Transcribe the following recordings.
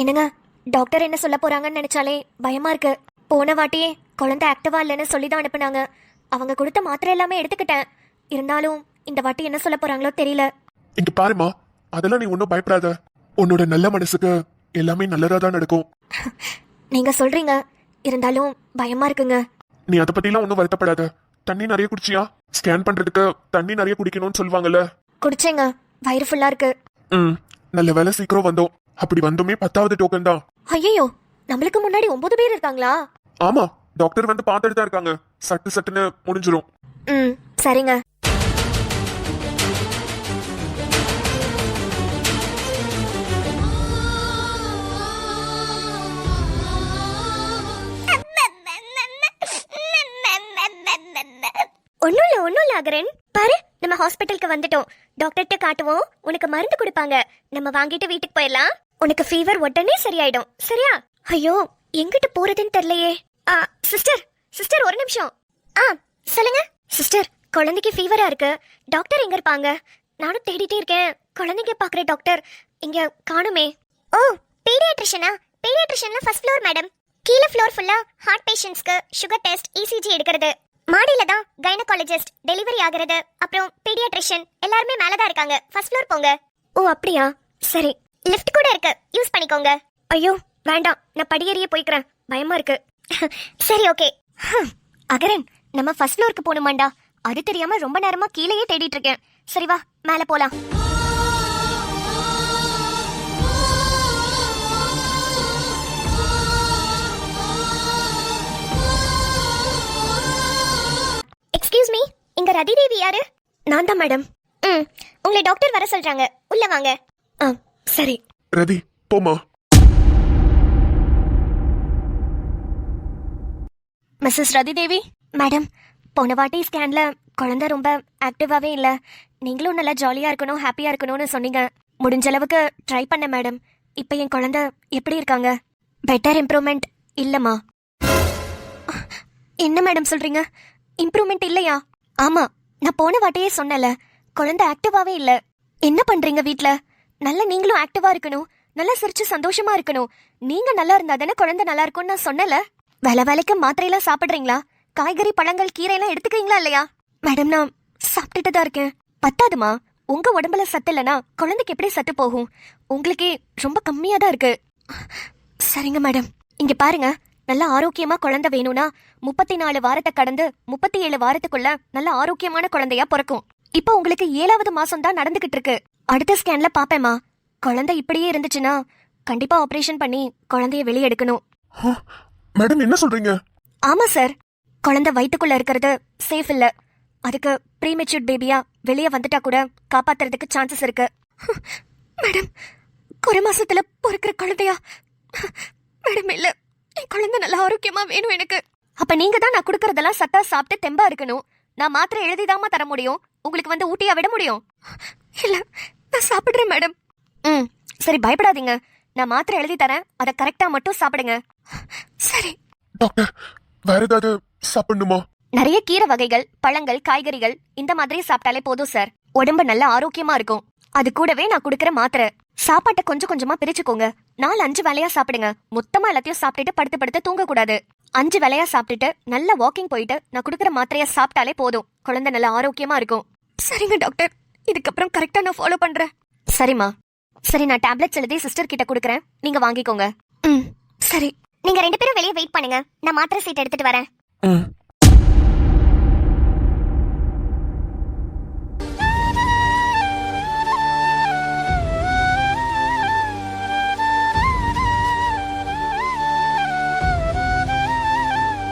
என்னங்க, டாக்டர் என்ன சொல்ல போறாங்கன்னு நினைச்சாலே பயமா இருக்கு. போன வாட்டியே குழந்தை ஆக்டிவா இல்லைன்னு சொல்லி தான் அனுப்புனாங்க. அவங்க கொடுத்த மாத்திரை எல்லாமே எடுத்துக்கிட்டேன். இருந்தாலும் இந்த வாட்டி என்ன சொல்ல போறாங்களோ தெரியல. இங்க பாருமா, அதெல்லாம் நீ ஒன்னும் பயப்படாத. உன்னோட நல்ல மனசுக்கு எல்லாமே நல்லதா தான் நடக்கும். நீங்க சொல்றீங்க, இருந்தாலும் பயமா இருக்குங்க. நீ அதை பத்திலாம் ஒன்னும் வருத்தப்படாத. தண்ணி நிறைய குடிச்சியா? ஸ்கேன் பண்றதுக்கு தண்ணி நிறைய குடிக்கணும்னு சொல்லுவாங்கல்ல. குடிச்சேங்க, வயிறு ஃபுல்லா இருக்கு. நல்ல வேலை சீக்கிரம் வந்தோம். அப்படி வந்துமே 10வது டோக்கன் தான். ஐயோ, நம்மளுக்கு முன்னாடி 9 பேர் இருக்காங்களா? ஆமா, டாக்டர் வந்து பார்த்துட்டு தான் இருக்காங்க. சட்டுன்னு முடிஞ்சிரும். சரிங்க. ஒன்னும் இல்ல அகரன். பாரு, நம்ம ஹாஸ்பிட்டலுக்கு வந்துட்டோம். டாக்டர்கிட்ட காட்டுவோம், உனக்கு மருந்து கொடுப்பாங்க. நம்ம வாங்கிட்டு வீட்டுக்கு போயிடலாம். உனக்கு ஃபீவர் உடனே சரியாயிடும். சரியா? ஐயோ, எங்கிட்ட போறதுன்னு தெரியலையே. சிஸ்டர் ஒரு நிமிஷம். சொல்லுங்க சிஸ்டர். குழந்தைக்கு ஃபீவரா இருக்கு. டாக்டர் எங்க இருப்பாங்க? நானும் தேடிட்டே இருக்கேன். குழந்தைங்க பாக்குற டாக்டர் இங்க காணுமே. ஓ, பீடியாட்ரிஷனா? பீடியாட்ரிஷன்ல ஃபர்ஸ்ட் ஃப்ளோர் மேடம். கீழ ஃப்ளோர் ஃபுல்லா ஹார்ட் பேஷண்ட்ஸ்க்கு சுகர் டெஸ்ட், இசிஜி எடுக்கிறது. மாடியில தான் கைனகாலஜிஸ்ட், டெலிவரி ஆகிறது, அப்புறம் பீடியாட்ரிஷியன் எல்லாரும் மேல தான் இருக்காங்க. ஃபர்ஸ்ட் ஃப்ளோர் போங்க. ஓ அப்படியா? சரி, லிஃப்ட் கூட இருக்கு, யூஸ் பண்ணிக்கோங்க. ஐயோ வேண்டாம், நான் படியேறியே போய்க்கிறேன், பயமா இருக்கு. சரி ஓகே. அகரன், நம்ம ஃபர்ஸ்ட் ஃப்ளோருக்கு போணுமாண்டா? அது தெரியாம ரொம்ப நேரமா கீழேயே தேடிட்டு இருக்கேன். சரி வா, மேல போலாம். எக்ஸ்கியூஸ் மீ, இங்க ரதி தேவி யாரு? நான் தான் மேடம். உங்களை டாக்டர் வர சொல்றாங்க, உள்ள வாங்க. சரி. ரதி, போமா. மிஸ்ஸஸ் ரதி தேவி. மேடம், போன வாட்டி ஸ்கேன்ல குழந்தை ரொம்ப ஆக்டிவாவே இல்ல. நீங்களும் நல்லா ஜாலியா இருக்கணும், ஹாப்பியா இருக்கணும்னு சொன்னீங்க. முடிஞ்ச அளவுக்கு ட்ரை பண்ண மேடம். இப்போ என் குழந்தை எப்படி இருக்காங்க? பெட்டர் இம்ப்ரூவ்மெண்ட் இல்லம்மா. என்ன மேடம் சொல்றீங்க? இம்ப்ரூவ்மெண்ட் இல்லையா? ஆமா, நான் போன வாட்டியே சொன்னல, குழந்தை ஆக்டிவாவே இல்ல. என்ன பண்றீங்க வீட்ல? நல்லா நீங்களும் ஆக்டிவா இருக்கணும், நல்லா சிரிச்சு சந்தோஷமா இருக்கணும். நீங்க நல்லா இருந்தா தானே குழந்தை நல்லா இருக்கும்னு நான் சொன்னல. வேலைக்கு மாத்திரையெல்லாம் சாப்பிடுறீங்களா? காய்கறி, பழங்கள், கீரை எல்லாம் எடுத்துக்கிறீங்களா இல்லையா? மேடம், நான் சாப்பிட்டுட்டு தான் இருக்கேன். பத்தாதுமா, உங்க உடம்புல சத்து இல்லைன்னா குழந்தைக்கு எப்படி சத்து போகும்? உங்களுக்கே ரொம்ப கம்மியா தான் இருக்கு. சரிங்க மேடம். இங்க பாருங்க, நல்ல ஆரோக்கியமா குழந்தை வேணும்னா 34 வாரத்தை கடந்து 37 வாரத்துக்குள்ள நல்ல ஆரோக்கியமான குழந்தையா பிறக்கும். இப்போ உங்களுக்கு 7வது மாசம் தான் நடந்துகிட்டு இருக்கு. அடுத்த ஸ்கேன்ல பாப்பேமா. குழந்தை இப்படியே இருந்துச்சுன்னா கண்டிப்பா ஆபரேஷன் பண்ணி குழந்தைய வெளியே எடுக்கணும். மேடம், என்ன சொல்றீங்க? ஆமா சார், குழந்தை வயிற்றுக்குள்ள இருக்கிறது சேஃப் இல்ல. அதுக்கு ப்ரீமெச்சூர்ட் பேபியா வெளியே வந்துட்டா கூட காப்பாத்துறதுக்கு சான்சஸ் இருக்கு. மேடம், ஒரு மாசத்துல பிறக்கிற குழந்தையா? மேடம் இல்ல, என் குழந்தை நல்ல ஆரோக்கியமா வேணும் எனக்கு. அப்ப நீங்க தான் நான் கொடுக்கறதெல்லாம் சத்தா சாப்பிட்டு தெம்பா இருக்கணும். நான் மாத்திரை எழுதிதாமா தர முடியும். உங்களுக்கு வந்து ஊட்டியா விட முடியும்? இல்ல, நான் சாப்பிடுறேன் மேடம். சரி, பயப்படாதீங்க. நான் மாத்திரை எழுதி தரேன், அதை கரெக்டா மட்டும் சாப்பிடுங்க. சரி டாக்டர், வேற ஏதாவது சாப்பிடணுமா? நிறைய கீரை வகைகள், பழங்கள், காய்கறிகள் இந்த மாதிரி சாப்பிட்டாலே போதும் சார். உடம்பு நல்ல ஆரோக்கியமா இருக்கும். அது கூடவே நான் கொடுக்கற மாத்திரை. சாப்பாட்டை கொஞ்சம் கொஞ்சமா பிரிச்சுக்கோங்க. 4-5 வேளையா சாப்பிடுங்க. மொத்தமா எல்லாத்தையும் சாப்பிட்டுட்டு படுத்து தூங்க கூடாது. 5 வேளையா சாப்பிட்டுட்டு நல்ல வாக்கிங் போயிட்டு நான் கொடுக்கற மாத்திரைய சாப்பிட்டாலே போதும். குழந்தை நல்ல ஆரோக்கியமா இருக்கும். சரிங்க டாக்டர், இதுக்கப்புறம் கரெக்டா நான் ஃபாலோ பண்றேன். சரிம்மா. சரி, நான் டேப்லெட்ஸ் எழுதி சிஸ்டர் கிட்ட கொடுக்கறேன், நீங்க வாங்கிக்கோங்க. சரி. நீங்க 2 பேரும் வெளியே வெயிட் பண்ணுங்க, நான் மாத்திரை சீட் எடுத்துட்டு வரேன்.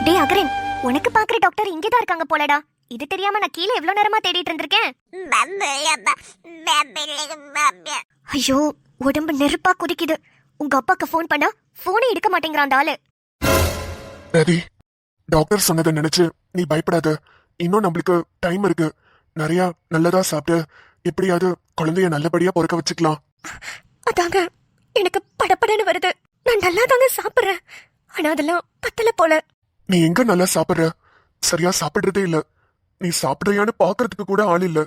டே அகரன், உனக்கு பாக்குற டாக்டர் இங்கதான் இருக்காங்க போலடா. இது தெரியாம நான் கீழே எவ்வளவு நேரமா தேடிட்டு இருந்திருக்கேன். ஐயோ, உடம்பு நெருப்பா குதிக்குது. உங்க அப்பாக்கு போன் பண்ணா போனே எடுக்க மாட்டேங்கிறான் அந்த ஆளு. ரதி, டாக்டர் சொன்னதை நினைச்சு நீ பயப்படாத. இன்னும் நம்மளுக்கு டைம் இருக்கு. நிறைய நல்லதா சாப்பிட்டு எப்படியாவது குழந்தைய நல்லபடியா பிறக்க வச்சுக்கலாம். அதாங்க எனக்கு படப்படன்னு வருது. நான் நல்லா தாங்க சாப்பிடுறேன், ஆனா அதெல்லாம் பத்தல போல. நீ எங்க நல்லா சாப்பிடுற? சரியா சாப்பிடுறதே இல்ல. நீ சாப்பிடுறியான்னு பாக்குறதுக்கு கூட ஆள் இல்ல.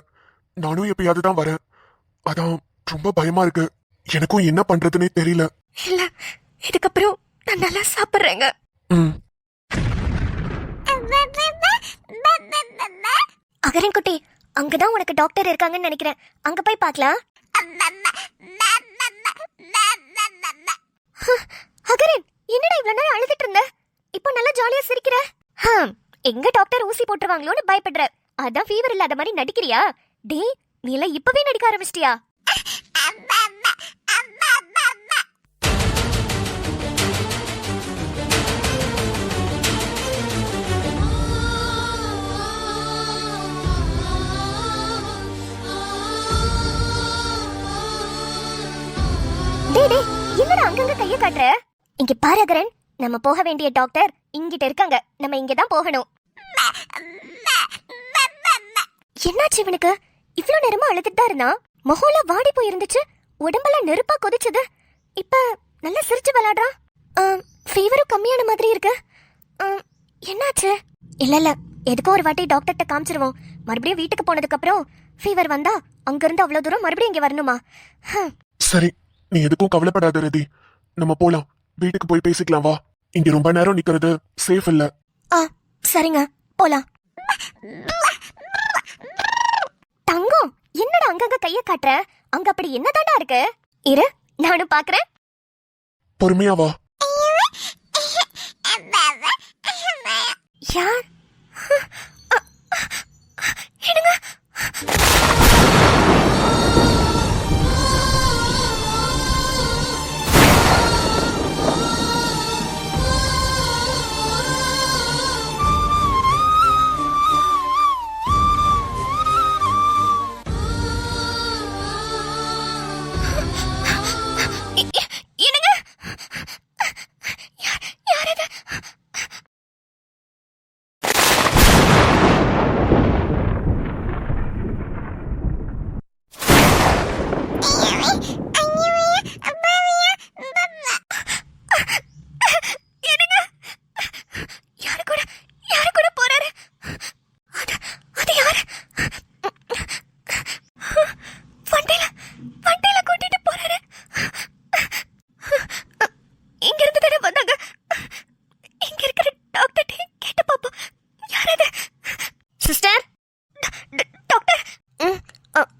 நானும் எப்பயாவது தான் வரேன். அதான் ரொம்ப பயமா இருக்கு. எனக்கும் என்ன பண்றதுன்னே தெரியல. இல்ல, இதுக்கப்புறம் நான் நல்லா சாப்பிடுறேங்க. ம். அகரன் குட்டி, அங்கதான் உனக்கு டாக்டர் இருக்காங்கன்னு நினைக்கிறேன். அங்க போய் பார்க்கலாம். அகரன், என்னடா இவ்வளவு நேரம் அழுதுட்டு இருந்த? இப்போ நல்லா ஜாலியா சிரிக்கிற. எங்க டாக்டர் ஊசி போட்டுருவாங்களோன்னு பயப்படுற. அதான் ஃபீவர் இல்லாத மாதிரி நடிக்கிறியா? டேய், நீ எல்லாம் இப்பவே நடிக்க ஆரம்பிச்சிட்டியா? டேய் டேய், என்னடா அங்கங்க கைய காட்டுற? இங்க பாரு அகரன், நம்ம போக வேண்டிய டாக்டர் இங்கிட்ட இருக்காங்க. நம்ம இங்க தான் போகணும். என்னாச்சு இவனுக்கு? இவ்ளோ நேரமா அழுதுட்டு தான் இருந்தான். முகம்ல வாடி போய் இருந்துச்சு, உடம்பெல்லாம் நெருப்பா கொதிச்சது. இப்ப நல்லா சிரிச்சு விளையாடுறான். ஃபீவரும் கம்மியான மாதிரி இருக்கு. என்னாச்சு? இல்ல இல்ல, எதுக்கும் ஒரு வாட்டி டாக்டர்கிட்ட காமிச்சிருவோம். மறுபடியும் வீட்டுக்கு போனதுக்கு அப்புறம் ஃபீவர் வந்தா அங்கிருந்து அவ்வளவு தூரம் மறுபடியும் இங்க வரணுமா? சரி, நீ எதுக்கும் கவலைப்படாத ரதி. நம்ம போலாம், வீட்டுக்கு போய் பேசிக்கலாம் வா. இங்க ரொம்ப நேரம் நிக்கிறது சேஃப் இல்ல. சரிங்க, போலாம். தங்கம், என்னடா அங்கங்க கைய காட்டுற? அங்க அப்படி என்னதாண்டா இருக்கு? இரு, நானும் பாக்குறேன். பொறுமையா வா. யார்? என்னங்க?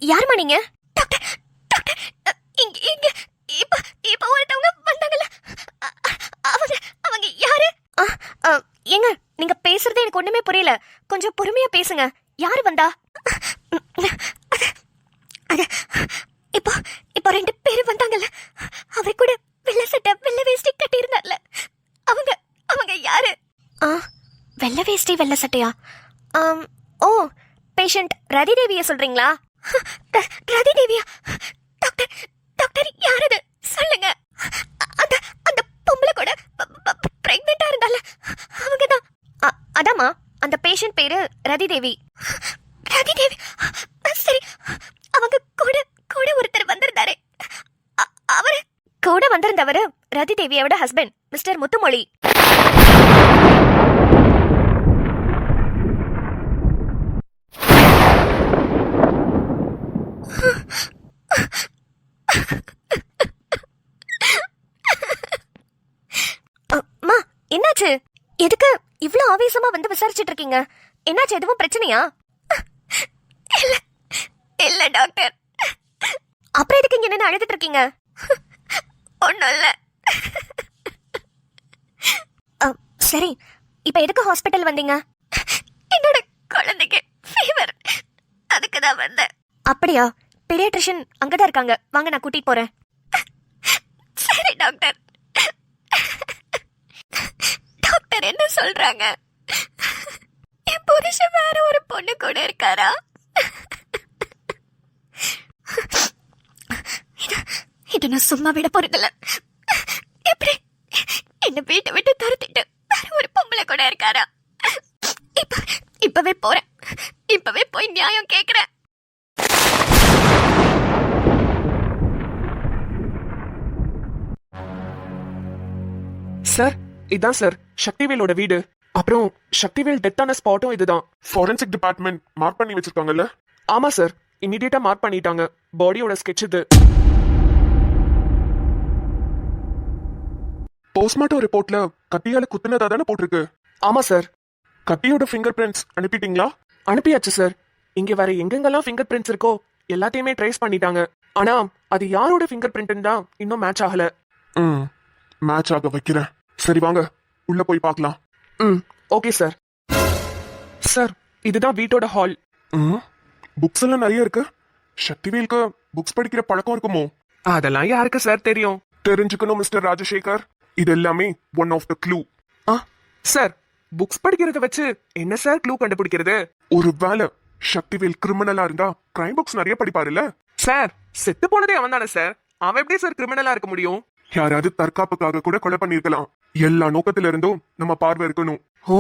யாருமா நீங்க? டாக்டர் டாக்டர், இங்க இங்க இப்ப இப்ப ஒருத்தவங்க வந்தாங்கல, அவங்க அவங்க யாரு? ஏங்க, நீங்க பேசுறது எனக்கு ஒண்ணுமே புரியல. கொஞ்சம் பொறுமையா பேசுங்க. யாரு வந்தா? அது இப்போ இப்போ 2 பேர் வந்தாங்கல்ல, அவர் கூட வெள்ளை சட்டை வெள்ளை வேஷ்டி கட்டி இருந்தார்ல, அவங்க அவங்க யாரு? வெள்ளை வேஷ்டி வெள்ளை சட்டையா? ஓ, பேஷண்ட் ரதி தேவிய சொல்றீங்களா? ரதி தேவியா? டாக்டர் டாக்டர், யார் அது சொல்லுங்க. அந்த அந்த பொம்பளை கூட பிரெக்னெண்டா இருந்தால, அவங்க தான். அதாம்மா, அந்த பேஷண்ட் பேரு ரதி தேவி. ரதி தேவி, சரி. அவங்க கூட கூட ஒருத்தர் வந்திருந்தாரு. அவரு கூட வந்திருந்தவரு ரதி தேவியோட ஹஸ்பண்ட் மிஸ்டர் முத்துமொழி. அம்மா, என்னாச்சு? எதுக்கு இவ்ளோ ஆவேசமா வந்து விசாரிச்சிட்டு இருக்கீங்க? என்னாச்சு? எதுவும் பிரச்சனையா? இல்ல இல்ல டாக்டர். அப்புறம் எதுக்கு இங்க நின்னு அழுதுட்டு இருக்கீங்க? ஒண்ணும் இல்ல. சரி, இப்ப எதுக்கு ஹாஸ்பிட்டல் வந்தீங்க? என்னோட குழந்தைக்கு ஃபீவர், அதுக்கு தான் வந்தேன். அப்படியா? பீடியாட்ரிஷியன் அங்கதான் இருக்காங்க, வாங்க நான் கூட்டிட்டு போறேன். சரி டாக்டர். டாக்டர் என்ன சொல்றாங்க? என் புருஷன் வேற ஒரு பொண்ணு கூட இருக்காரா? இது நான் சும்மா விட போறதில்ல. எப்படி என்ன வீட்டை விட்டு துரத்திட்டு வேற ஒரு பொம்பளை கூட இருக்காரா? இப்பவே போறேன், இப்பவே போய் நியாயம் கேக்குறேன். சார், இதான் சார் சக்திவேலோட வீடு. அப்புறம் சக்திவேல் டெத்தான ஸ்பாட்டும் இதுதான். ஃபாரன்சிக் டிபார்ட்மெண்ட் மார்க் பண்ணி வச்சிருக்காங்கல்ல? ஆமா சார், இமிடியேட்டா மார்க் பண்ணிட்டாங்க. பாடியோட ஸ்கெட்ச் இது. போஸ்ட்மார்ட்டம் ரிப்போர்ட்ல கத்தியால குத்துனதா தானே போட்டிருக்கு. ஆமா சார், கத்தியோட ஃபிங்கர் பிரிண்ட்ஸ் அனுப்பிட்டீங்களா? அனுப்பியாச்சு சார். இங்க வேற எங்கெங்கெல்லாம் ஃபிங்கர் பிரிண்ட்ஸ் இருக்கோ எல்லாத்தையுமே ட்ரேஸ் பண்ணிட்டாங்க. ஆனா அது யாரோட ஃபிங்கர் பிரிண்ட் தான் இன்னும் மேட்ச் ஆகல. மேட்ச் ஆக வைக்கிறேன். சரி வாங்க உள்ள போய் பார்க்கலாம். Okay sir. சார், இதுதான் வீட்டோட ஹால். புக்ஸ் எல்லாம் நிறைய இருக்கு. சக்திவேலுக்கு புக்ஸ் படிக்கிற பழக்கம் இருக்குமோ? அதெல்லாம் யாருக்கு சார் தெரியும்? தெரிஞ்சுக்கணும் மிஸ்டர் ராஜசேகர். இது எல்லாமே one of the clue. Sir, books படிக்கிறத வச்சு என்ன சார் க்ளூ கண்டுபிடிக்கிறது? ஒரு வேலை சக்திவேல் கிரிமினலா இருந்தா கிரைம் புக்ஸ் நிறைய படிப்பாருல்ல? சார், செத்து போனதே அவன் தானே சார். அவன் எப்படி சார் கிரிமினலா இருக்க முடியும்? யாராவது தற்காப்புக்காக கூட கொலை பண்ணிருக்கலாம். எல்லா நோக்கத்துல இருந்தும் நம்ம பார்வை இருக்கணும். ஓ,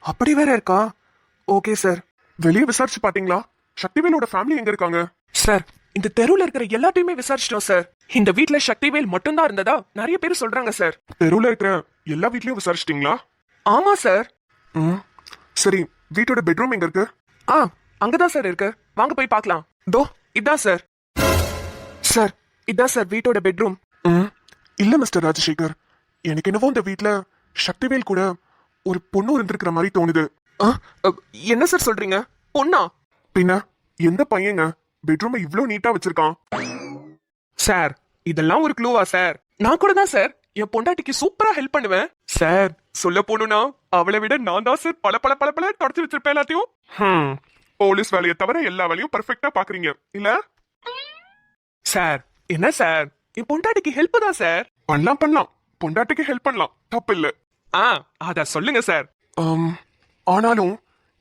அப்படி வேற இருக்கா? Okay sir. வெளியே விசாரிச்சு பாத்தீங்களா? சக்திவேலோட ஃபேமிலி எங்க இருக்காங்க? சார், இந்த தெருவுல இருக்கிற எல்லாத்தையுமே விசாரிச்சிட்டோம் சார். இந்த வீட்ல சக்திவேல் மட்டும்தான் இருந்ததா நிறைய பேர் சொல்றாங்க சார். தெருவுல இருக்கிற எல்லா வீட்லயும் விசாரிச்சிட்டீங்களா? ஆமா சார். சரி, வீட்டோட பெட்ரூம் எங்க இருக்கு? அங்கதான் சார் இருக்கு. வாங்க போய் பார்க்கலாம். தோ இதான் சார். சார், இதான் சார் வீட்டோட பெட்ரூம். இல்ல மிஸ்டர் ராஜசேகர், எனக்கு என்னவோ இந்த வீட்ல சக்திவேல் கூட ஒரு பொண்ணு இருந்திருக்கிற மாதிரி தோணுது. என்ன சார் சொல்றீங்க? பொண்ணா? பின்ன எந்த பையங்க பெட்ரூமை இவ்ளோ நீட்டா வச்சிருக்கான்? சார், இதெல்லாம் ஒரு க்ளூவா சார்? நான் கூட தான் சார் என் பொண்டாட்டிக்கு சூப்பரா ஹெல்ப் பண்ணுவேன் சார். சொல்ல போனா அவளை விட நான் தான் சார் பல பல பல பல தொடச்சு வச்சிருப்பேன் எல்லாத்தையும். போலீஸ் வேலையை தவிர எல்லா வேலையும் பர்ஃபெக்டா பாக்குறீங்க இல்ல சார்? என்ன சார், என் பொண்டாட்டிக்கு ஹெல்ப் தான் சார். பண்ணலாம். பொண்டாட்டிக்கு ஹெல்ப் பண்ணலாம், தப்பு இல்ல. அத சொல்லுங்க சார். ஆனாலும்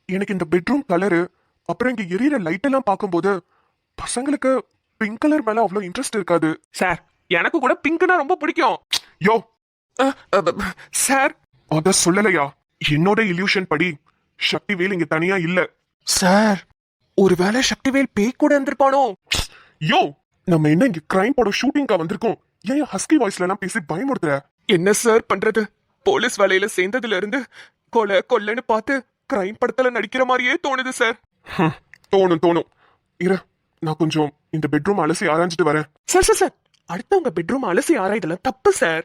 எனக்கு இந்த பெட்ரூம் கலரு அப்புறம் இங்க எரியற லைட் எல்லாம் பார்க்கும்போது பசங்களுக்கு பிங்க் கலர் மேல அவ்வளவு இன்ட்ரெஸ்ட் இருக்காது சார். எனக்கு கூட பிங்க்னா ரொம்ப பிடிக்கும். யோ சார், அத சொல்லலையா? என்னோட இல்யூஷன் படி சக்திவேல் இங்க தனியா இல்ல சார். ஒருவேளை சக்திவேல் பேய் கூட இருந்திருப்பானோ? யோ, நம்ம என்ன இங்க கிரைம் படம் ஷூட்டிங்கா வந்திருக்கோம்? ஏன் ஹஸ்கி வாய்ஸ்ல எல்லாம் பேசி பயமுறுத்துற? என்ன சார் பண்றது? போலீஸ் வேலையில சேர்ந்ததுல இருந்து கொல்லைன்னு பார்த்து கிரைம் படத்துல நடிக்கிற மாதிரியே தோணுது சார். தோணும். இரு, நான் கொஞ்சம் இந்த பெட்ரூம் அலசி ஆராய்ஞ்சிட்டு வரேன். சார், அடுத்தவங்க பெட்ரூம் அலசி ஆராய்தல தப்பு சார்.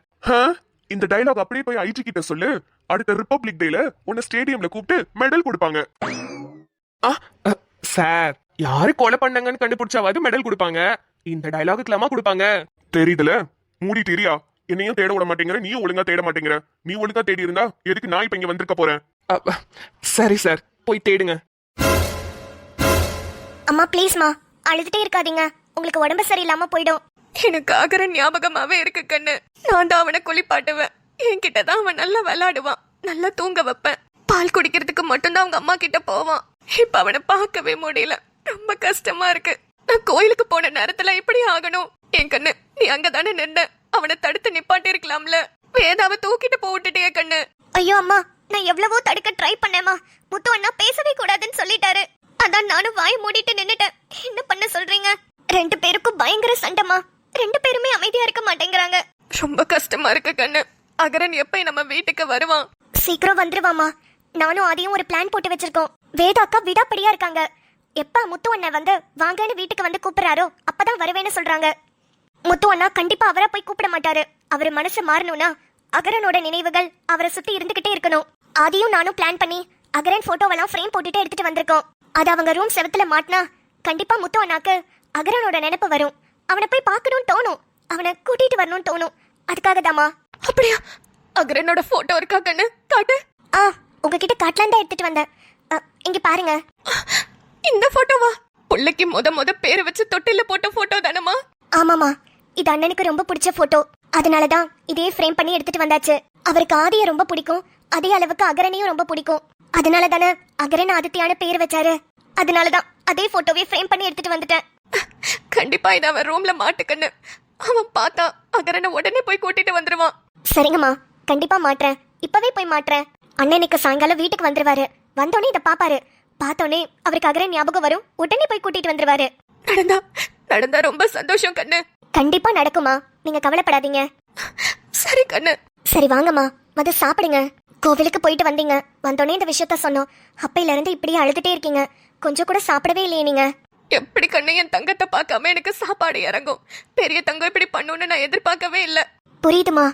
இந்த டயலாக் அப்படியே போய் ஐஜி கிட்ட சொல்லு. அடுத்த ரிப்பப்ளிக் டேல உன்னை ஸ்டேடியம்ல கூப்பிட்டு மெடல் கொடுப்பாங்க. சார், யாரு கொலை பண்ணாங்கன்னு கண்டுபிடிச்சாவது மெடல் கொடுப்பாங்க. இந்த டயலாகுக்கலாமா கொடுப்பாங்க? தெரியுதுல, மூடி தெரியா. என்னையும் தேட விட மாட்டேங்கிற, நீயும் ஒழுங்கா தேட மாட்டேங்கிற. நீ ஒழுங்கா தேடி இருந்தா எதுக்கு நான் இப்ப இங்க வந்திருக்க போறேன்? சரி சார், போய் தேடுங்க. அம்மா ப்ளீஸ்மா, அழுதுட்டே இருக்காதீங்க. உங்களுக்கு உடம்பு சரியில்லாம போயிடும். எனக்கு ஆகிற ஞாபகமாவே இருக்கு கண்ணு. நான் தான் அவனை குளிப்பாட்டுவேன். என்கிட்ட தான் அவன் நல்லா விளையாடுவான், நல்லா தூங்க வைப்பேன். பால் குடிக்கிறதுக்கு மட்டும்தான் அவங்க அம்மா கிட்ட போவான். இப்ப அவனை பார்க்கவே முடியல. ரொம்ப கஷ்டமா இருக்கு. நான் கோயிலுக்கு போன நேரத்துல இப்படி ஆகணும். என் கண்ணு, நீ அங்கதானே நின்ன. அவனை தடுத்து நிப்பாட்டி இருக்கலாம்ல. வேதாவை தூக்கிட்டு போட்டுட்டே கண்ணு. ஐயோ அம்மா, நான் எவ்வளவோ தடுக்க ட்ரை பண்ணேம்மா. முத்து அண்ணா பேசவே கூடாதுன்னு சொல்லிட்டாரு. அதான் நானும் வாய் மூடிட்டு நின்னுட்டேன். என்ன பண்ண சொல்றீங்க? 2 பேருக்கும் பயங்கர சண்டைமா. 2 பேருமே அமைதியா இருக்க மாட்டேங்கிறாங்க. ரொம்ப கஷ்டமா இருக்கு கண்ணு. அகரன் எப்ப நம்ம வீட்டுக்கு வருவான்? சீக்கிரம் வந்துருவாமா. நானும் அதையும் ஒரு பிளான் போட்டு வச்சிருக்கோம். வேதாக்கா விடாப்படியா இருக்காங்க. எப்ப முத்து அண்ணா வந்து வாங்கன்னு வீட்டுக்கு வந்து கூப்பிடுறாரோ அப்பதான் வருவேன்னு சொல்றாங்க. முத்து அண்ணா கண்டிப்பா அவரை போய் கூப்பிட மாட்டாரு. அவர் மனசு மாறணும்னா அகரனோட நினைவுகள் அவரை சுத்தி இருந்துகிட்டே இருக்கணும். அதையும் நானும் பிளான் பண்ணி அகரன் போட்டோவெல்லாம் ஃப்ரேம் போட்டுட்டு எடுத்துட்டு வந்திருக்கோம். அது அவங்க ரூம் செவத்துல மாட்டினா கண்டிப்பா முத்து அண்ணாக்கு அகரனோட நினைப்பு வரும். அவனை போய் பார்க்கணும்னு தோணும், அவனை கூட்டிட்டு வரணும்னு தோணும். அதுக்காக தாமா. அப்படியா? அகரனோட போட்டோ இருக்கா கண்ணு? காட்டு. உங்ககிட்ட காட்டலாம் தான் எடுத்துட்டு வந்தேன். இங்க பாருங்க. இந்த போட்டோவா? புள்ளைக்கு முத பேரை வச்சு தொட்டில போட்ட போட்டோ தானமா? ஆமாமா, இது அண்ணனுக்கு ரொம்ப பிடிச்ச போட்டோ. அதனாலதான் இதே ஃப்ரேம் பண்ணி எடுத்துட்டு வந்தாச்சு. அவருக்கு ஆதியை ரொம்ப பிடிக்கும், அதே அளவுக்கு அகரனையும் ரொம்ப பிடிக்கும். அதனால தானே அகரன் ஆதித்யான பேர் வச்சாரு. அதனாலதான் அதே போட்டோவே ஃப்ரேம் பண்ணி எடுத்துட்டு வந்துட்டேன். கண்டிப்பா இதை அவன் ரூம்ல மாட்டுக்கண்ணு. அவன் பார்த்தா அகரனை உடனே போய் கூட்டிட்டு வந்துருவான். சரிங்கம்மா, கண்டிப்பா மாட்டுறேன். இப்பவே போய் மாட்டுறேன். அண்ணனுக்கு சாயங்காலம் வீட்டுக்கு வந்துருவாரு. வந்தோடனே இதை பாப்பாரு. பார்த்தோன்னே அவருக்கு அகரன் ஞாபகம் வரும். உடனே போய் கூட்டிட்டு வந்துருவாரு. நடந்தா ரொம்ப சந்தோஷம் கண்ணு. கண்டிப்பா நடக்குமா, நீங்க கவலைப்படாதீங்க. சரி கண்ணு. சரி வாங்கம்மா, வந்து சாப்பிடுங்க. கோவிலுக்கு போயிட்டு வந்தீங்க, வந்தோடனே இந்த விஷயத்த சொன்னோம். அப்பையில இருந்து இப்படியே அழுதுட்டே இருக்கீங்க. கொஞ்சம் கூட சாப்பிடவே இல்லையே நீங்க. எப்படி கண்ணு என் தங்கத்தை பார்க்காம எனக்கு சாப்பாடு இறங்கும்? பெரிய தங்கம் இப்படி பண்ணுன்னு நான் எதிர்பார்க்கவே இல்லை. புரியுதுமா,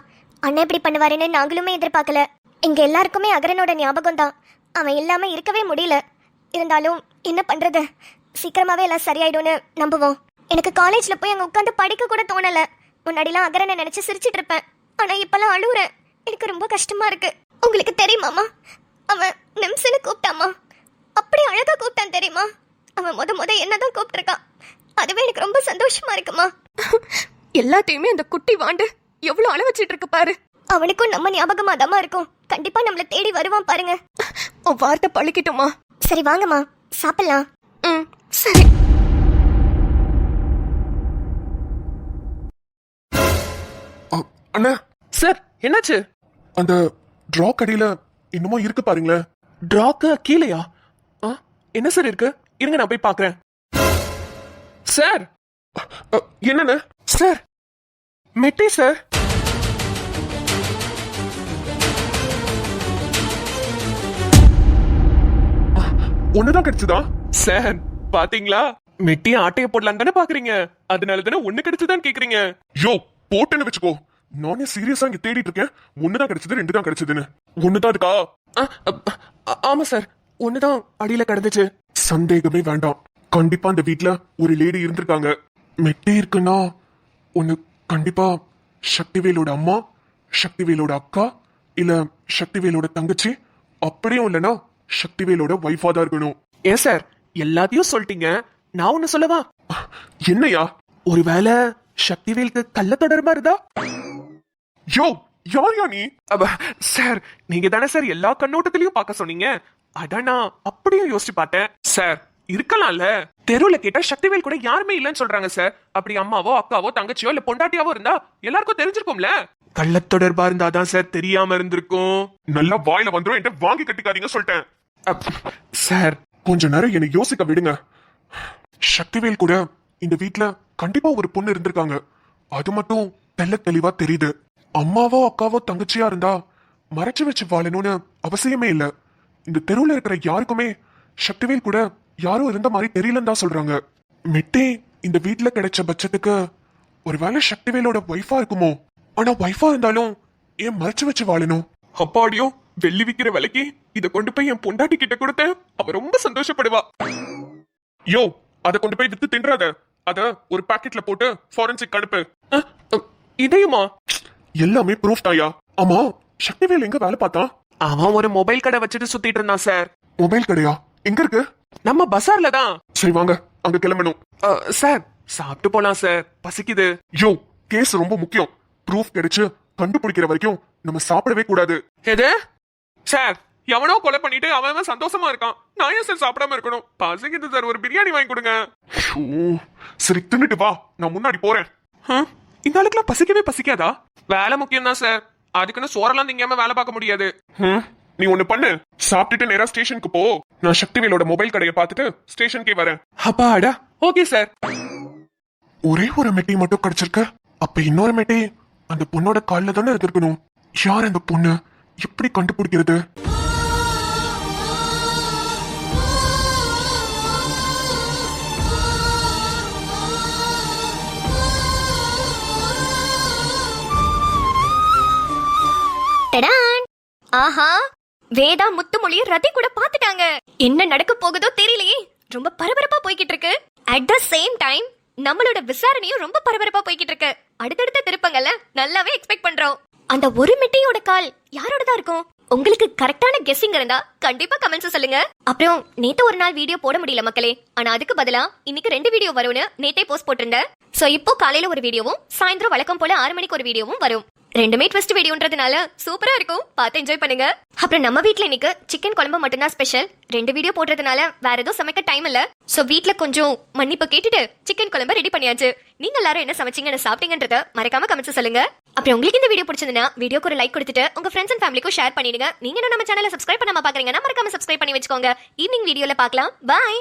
அண்ணன் இப்படி பண்ணுவாருன்னு நாங்களுமே எதிர்பார்க்கல. இங்க எல்லாருக்குமே அகரனோட ஞாபகம் தான். அவன் இல்லாம இருக்கவே முடியல. இருந்தாலும் என்ன பண்றது, சீக்கிரமாவே எல்லாம் சரியாயிடும்னு நம்புவோம். எனக்கு காலேஜ்ல போய் அங்க உட்காந்து படிக்க கூட தோணல. முன்னாடிலாம் அகரனை நினைச்சு சிரிச்சிட்டு இருப்பேன். ஆனா இப்பெல்லாம் அழுவுறேன். எனக்கு ரொம்ப கஷ்டமா இருக்கு. உங்களுக்கு தெரியுமாமா, அவன் நிம்சன்னு கூப்பிட்டாமா. அப்படி அழகா கூப்பிட்டான் தெரியுமா. அவன் முத என்னதான் கூப்பிட்டுருக்கான். அதுவே எனக்கு ரொம்ப சந்தோஷமா இருக்குமா. எல்லாத்தையுமே அந்த குட்டி வாண்டு எவ்வளவு அள வச்சிட்டு இருக்கு பாரு. அவனுக்கும் நம்ம ஞாபகமா தாமா இருக்கும். கண்டிப்பா நம்மள தேடி வருவான் பாருங்க. உன் வார்த்தை பழிக்கட்டுமா? சரி வாங்கம்மா, சாப்பிடலாம். ம், சரி. அண்ணா, சார் என்னாச்சு? அந்த டிரா கடையில இன்னமும் இருக்கு பாருங்களேன். டிராக்கு கீழையா? என்ன சார் இருக்கு? இருங்க நான் போய் பாக்குறேன். சார் என்னண்ணே? சார் மெட்டி சார். ஒண்ணுதான் கிடைச்சதா? சார் பாத்தீங்களா, மெட்டி ஆட்டைய போடலாம் தானே பாக்குறீங்க, அதனால தானே ஒண்ணு கிடைச்சுதான் கேக்குறீங்க. யோ போட்டுன்னு வச்சுக்கோ. நானே சீரியஸா இங்க தேடிட்டு இருக்கேன். ஒண்ணுதான் கிடைச்சது, ரெண்டு தான் கிடைச்சதுன்னு. ஒண்ணுதான் இருக்கா? ஆமா சார், ஒண்ணுதான் அடியில கிடந்துச்சு. சந்தேகமே வேண்டாம். கண்டிப்பா அந்த வீட்ல ஒரு லேடி இருந்திருக்காங்க. மெட்டி இருக்குன்னா ஒண்ணு கண்டிப்பா சக்திவேலோட அம்மா, சக்திவேலோட அக்கா, இல்ல சக்திவேலோட தங்கச்சி, அப்படியும் இல்லைன்னா சக்திவேலோட வைஃபா தான் இருக்கணும். ஏன் சார் எல்லாத்தையும் சொல்லிட்டீங்க, நான் ஒண்ணு சொல்லவா? என்னையா? ஒருவேளை சக்திவேலுக்கு கள்ள தொடர்பா இருந்தா? யோ யார் நீ? சார் நீங்க தானே சார் எல்லா கண்ணோட்டத்திலயும் பார்க்க சொன்னீங்க, அதான் நான் அப்படியும் யோசிச்சு பார்த்தேன். சார் இருக்கலாம்ல, தெருவுல கேட்டா சக்திவேல் கூட யாருமே இல்லைன்னு சொல்றாங்க சார். அப்படி அம்மாவோ அக்காவோ தங்கச்சியோ இல்ல பொண்டாட்டியாவோ இருந்தா எல்லாருக்கும் தெரிஞ்சிருக்கும்ல. கள்ள தொடர்பா இருந்தாதான் சார் தெரியாம இருந்திருக்கும். நல்லா வாயில வந்துரும், என்கிட்ட வாங்கி கட்டிக்காதீங்க சொல்லிட்டேன். சார் கொஞ்ச நேரம் என்னை யோசிக்க விடுங்க. சக்திவேல் கூட இந்த வீட்ல கண்டிப்பா ஒரு பொண்ணு இருந்திருக்காங்க. அது மட்டும் தெளிவா தெரியுது. அம்மாவோ அக்காவோ தங்கச்சியா இருந்தா மறைச்சு வச்சு வாழணும்னு அவசியமே இல்ல. இந்த தெருவுல இருக்கிற யாருக்குமே சக்திவேல் கூட யாரும் இருந்த மாதிரி தெரியலன்னு தான் சொல்றாங்க. மெட்டி இந்த வீட்ல கிடைச்ச பட்சத்துக்கு ஒருவேளை சக்திவேலோட வைஃபா இருக்குமோ? ஆனா வைஃபா இருந்தாலும் ஏன் மறைச்சு வச்சு வாழணும்? அப்பாடியோ, வெள்ளி விக்கிற விலைக்கு இத கொண்டு போய் என் பொண்டாட்டி கிட்ட கொடுத்தேன், அவ ரொம்ப சந்தோஷப்படுவா. யோ அத கொண்டு போய் வித்து தின்றாத. அத ஒரு பாக்கெட்ல போட்டு ஃபாரன்சிக் அனுப்பு. இதையுமா? எல்லாமே ப்ரூஃப் தாயா. ஆமா, சக்திவேல் எங்க வேலை பார்த்தான்? அவன் ஒரு மொபைல் கடை வச்சுட்டு சுத்திட்டு இருந்தான் சார். மொபைல் கடையா? எங்க இருக்கு? நம்ம பசார்ல தான். சரி வாங்க, அங்க கிளம்பணும். சார் சாப்பிட்டு போலாம் சார், பசிக்குது. யோ கேஸ் ரொம்ப முக்கியம். ப்ரூஃப் கிடைச்சு கண்டுபிடிக்கிற வரைக்கும் நம்ம சாப்பிடவே கூடாது. எது சார்? எவனோ கொலை பண்ணிட்டு அவன் சந்தோஷமா இருக்கான், நான் ஏன் சார் சாப்பிடாம இருக்கணும்? பசிக்குது சார், ஒரு பிரியாணி வாங்கி கொடுங்க. சரி தின்னுட்டு வா, நான் முன்னாடி போறேன். இந்த ஆளுக்குலாம் பசிக்கவே பசிக்காதா? வேலை முக்கியம் தான் சார், அதுக்குன்னு சோறெல்லாம் திங்காம வேலை பார்க்க முடியாது. நீ ஒண்ணு பண்ணு, சாப்பிட்டுட்டு நேரா ஸ்டேஷனுக்கு போ. நான் சக்திவேலோட மொபைல் கடையை பார்த்துட்டு ஸ்டேஷனுக்கே வரேன். அப்பாடா, ஓகே சார். ஒரே ஒரு மெட்டி மட்டும் கிடைச்சிருக்கு. அப்ப இன்னொரு மெட்டி அந்த பொண்ணோட கால்ல தானே இருந்திருக்கணும். யார் அந்த பொண்ணு? எப்படி கண்டுபிடிக்கிறது? டடான்! ஆஹா, வேதா முத்துமொழிய ரதி கூட பாத்துட்டாங்க. என்ன நடக்க போகுதோ தெரியலையே. ரொம்ப பரபரப்பா போய்கிட்டு இருக்கு. அட் த சேம் டைம் நம்மளோட விசாரணையும் ரொம்ப பரபரப்பா போய்கிட்டு இருக்கு. அடுத்தடுத்த திருப்பங்கள்ல நல்லாவே எக்ஸ்பெக்ட் பண்றோம். அந்த ஒரு மெட்டியோட கால் யாரோடதா இருக்கும்? உங்களுக்கு கரெக்டான கெஸ்ஸிங் இருந்தா கண்டிப்பா கமெண்ட்ஸ் சொல்லுங்க. அப்புறம் நேத்து ஒரு நாள் வீடியோ போட முடியல மக்களே, ஆனா அதுக்கு பதிலா இன்னைக்கு 2 வீடியோ வரும்னு நேத்தே போஸ்ட் போட்டிருந்தேன். சோ இப்போ காலையில ஒரு வீடியோவும் சாயந்தரம் வழக்கம் போல 6 மணிக்கு ஒரு வீடியோவும் வரும். ரெண்டுமே ட்விஸ்ட் வீடியோன்றதுனால சூப்பரா இருக்கும், பார்த்து என்ஜாய் பண்ணுங்க. அப்புறம் நம்ம வீட்ல இன்னைக்கு சிக்கன் குழம்பு மட்டும் தான் ஸ்பெஷல். 2 வீடியோ போடுறதுனால வேற எதுவும் சமைக்க டைம் இல்ல. சோ வீட்ல கொஞ்சம் மன்னிப்பு கேட்டுட்டு சிக்கன் குழம்பு ரெடி பண்ணியாச்சு. நீங்க எல்லாரும் என்ன சமைச்சீங்கன்னு சாப்பிட்டீங்கன்றத மறக்காம கமெண்ட்ஸ் சொல்லுங்க. அப்புறம் உங்களுக்கு இந்த வீடியோ பிடிச்சதுன்னா வீடியோக்கு ஒரு லைக் கொடுத்துட்டு உங்க ஃப்ரெண்ட்ஸ் அண்ட் ஃபேமிலிக்கும் ஷேர் பண்ணிடுங்க. நீங்க நம்ம சேனலை சப்ஸ்கிரைப் பண்ணாம பாக்குறீங்கன்னா மறக்காம சப்ஸ்கிரைப் பண்ணி வச்சுக்கோங்க. ஈவினிங் வீடியோல பார்க்கலாம். பாய்.